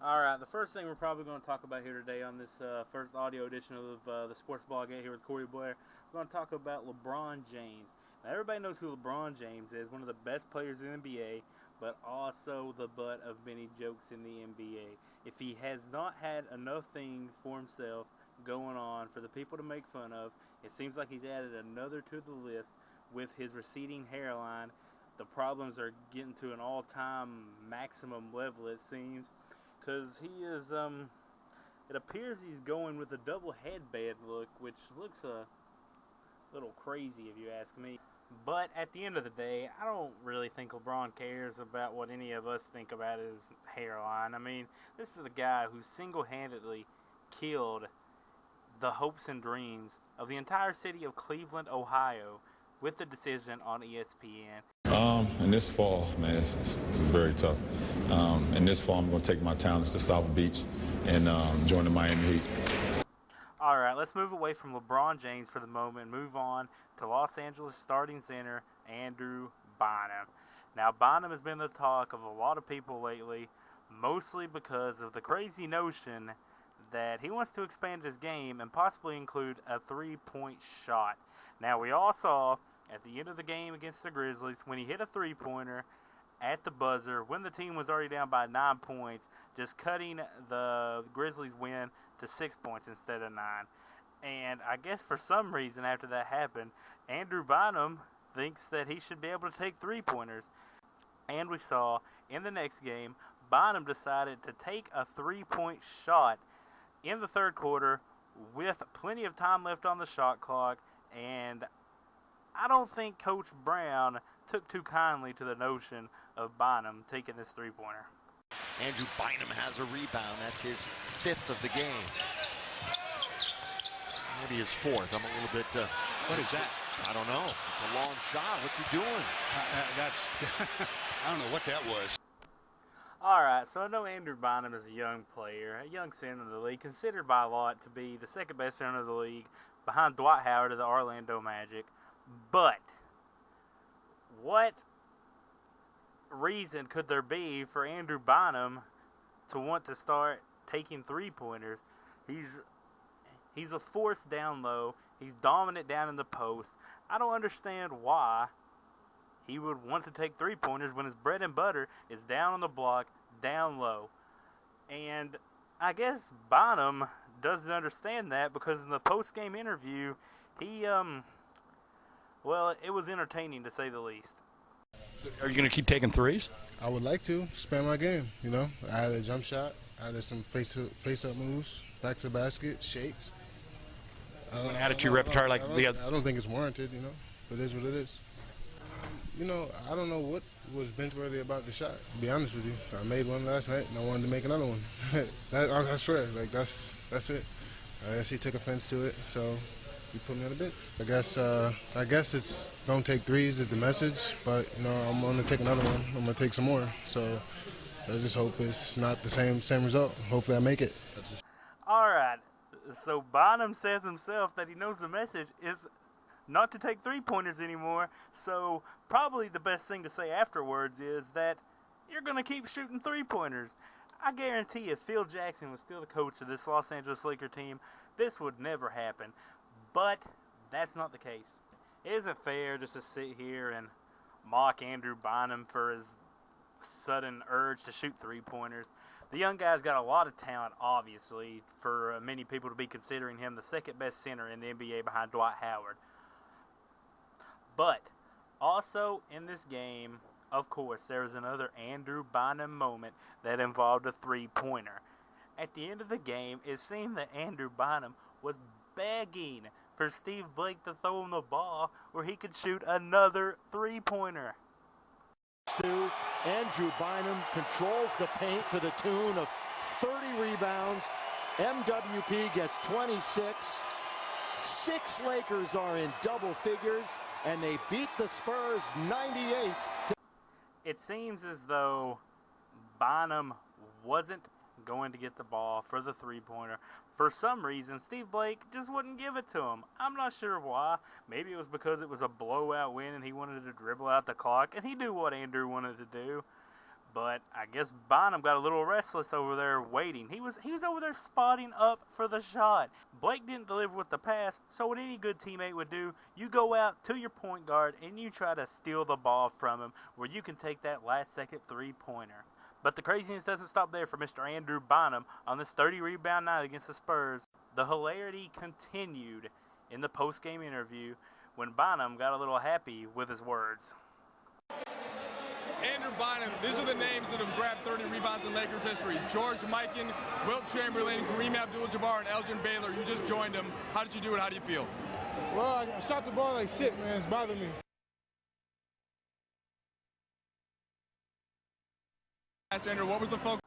Alright, the first thing we're probably going to talk about here today on this first audio edition of the Sports Blogette here with Corey Blair, we're going to talk about LeBron James. Now, everybody knows who LeBron James is, one of the best players in the NBA, but also the butt of many jokes in the NBA. If he has not had enough things for himself going on for the people to make fun of, it seems like he's added another to the list with his receding hairline. The problems are getting to an all-time maximum level, it seems. Because he is, it appears he's going with a double headband look, which looks a little crazy if you ask me. But at the end of the day, I don't really think LeBron cares about what any of us think about his hairline. I mean, this is the guy who single-handedly killed the hopes and dreams of the entire city of Cleveland, Ohio, with the decision on ESPN. In this fall, man, this is very tough. In this fall, I'm going to take my talents to South Beach and join the Miami Heat. All right, let's move away from LeBron James for the moment and move on to Los Angeles starting center Andrew Bynum. Now, Bynum has been the talk of a lot of people lately, mostly because of the crazy notion that he wants to expand his game and possibly include a three-point shot. Now, we all saw at the end of the game against the Grizzlies when he hit a three-pointer at the buzzer when the team was already down by 9 points, just cutting the Grizzlies' win to 6 points instead of 9. And I guess for some reason after that happened, Andrew Bynum thinks that he should be able to take three-pointers. And we saw in the next game, Bynum decided to take a three-point shot in the third quarter with plenty of time left on the shot clock, and I don't think Coach Brown took too kindly to the notion of Bynum taking this three-pointer. Andrew Bynum has a rebound. That's his fifth of the game. Maybe his fourth. I'm a little bit... what is that? I don't know. It's a long shot. What's he doing? I don't know what that was. All right, so I know Andrew Bynum is a young player, a young center in the league, considered by a lot to be the second best center of the league behind Dwight Howard of the Orlando Magic. But what reason could there be for Andrew Bynum to want to start taking three-pointers? He's a force down low. He's dominant down in the post. I don't understand why he would want to take three-pointers when his bread and butter is down on the block, down low. And I guess Bynum doesn't understand that because in the post-game interview, he, well, it was entertaining to say the least. So are you going to keep taking threes? I would like to expand my game, you know. I had a jump shot. I had some face-up moves, back to the basket, shakes. An attitude repertoire like the other. I don't think it's warranted, you know. It is what it is. You know, I don't know what was bench-worthy about the shot, to be honest with you. I made one last night, and I wanted to make another one. I swear, like, that's it. I guess he took offense to it, so he put me on the bench. I guess it's don't take threes is the message, but, you know, I'm going to take another one. I'm going to take some more. So I just hope it's not the same result. Hopefully I make it. All right. So Bynum says himself that he knows the message is not to take three-pointers anymore, so probably the best thing to say afterwards is that you're going to keep shooting three-pointers. I guarantee if Phil Jackson was still the coach of this Los Angeles Lakers team, this would never happen. But that's not the case. It isn't fair just to sit here and mock Andrew Bynum for his sudden urge to shoot three-pointers. The young guy's got a lot of talent, obviously, for many people to be considering him the second-best center in the NBA behind Dwight Howard. But also in this game, of course, there was another Andrew Bynum moment that involved a three-pointer. At the end of the game, it seemed that Andrew Bynum was begging for Steve Blake to throw him the ball where he could shoot another three-pointer. Andrew Bynum controls the paint to the tune of 30 rebounds. MWP gets 26. 6 Lakers are in double figures, and they beat the Spurs 98. It seems as though Bynum wasn't going to get the ball for the three-pointer. For some reason, Steve Blake just wouldn't give it to him. I'm not sure why. Maybe it was because it was a blowout win and he wanted to dribble out the clock, and he knew what Andrew wanted to do. But I guess Bynum got a little restless over there waiting. He was over there spotting up for the shot. Blake didn't deliver with the pass, so what any good teammate would do, you go out to your point guard and you try to steal the ball from him where you can take that last-second three-pointer. But the craziness doesn't stop there for Mr. Andrew Bynum on this 30-rebound night against the Spurs. The hilarity continued in the post-game interview when Bynum got a little happy with his words. Andrew Bynum, these are the names that have grabbed 30 rebounds in Lakers history. George Mikan, Wilt Chamberlain, Kareem Abdul-Jabbar, and Elgin Baylor. You just joined them. How did you do it? How do you feel? Well, I shot the ball like shit, man. It's bothering me. Andrew, what was the focus?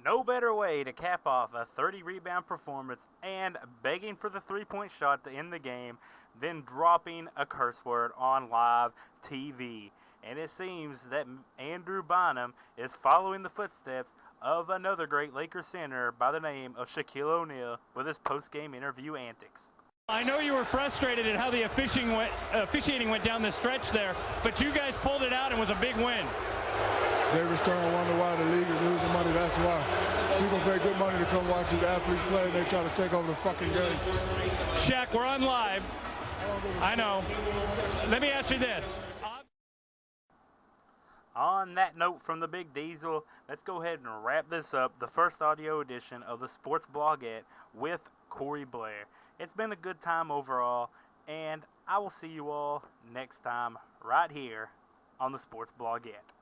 No better way to cap off a 30-rebound performance and begging for the three-point shot to end the game than dropping a curse word on live TV. And it seems that Andrew Bynum is following the footsteps of another great Lakers center by the name of Shaquille O'Neal with his post-game interview antics. I know you were frustrated at how the officiating went down the stretch there, but you guys pulled it out and was a big win. David Stern wonder why the league is losing money. That's why. People pay good money to come watch these athletes play, and they try to take over the fucking game. Shaq, we're on live. I know. Let me ask you this. On that note from the Big Diesel, let's go ahead and wrap this up, the first audio edition of the Sports Blogette with Corey Blair. It's been a good time overall, and I will see you all next time right here on the Sports Blogette.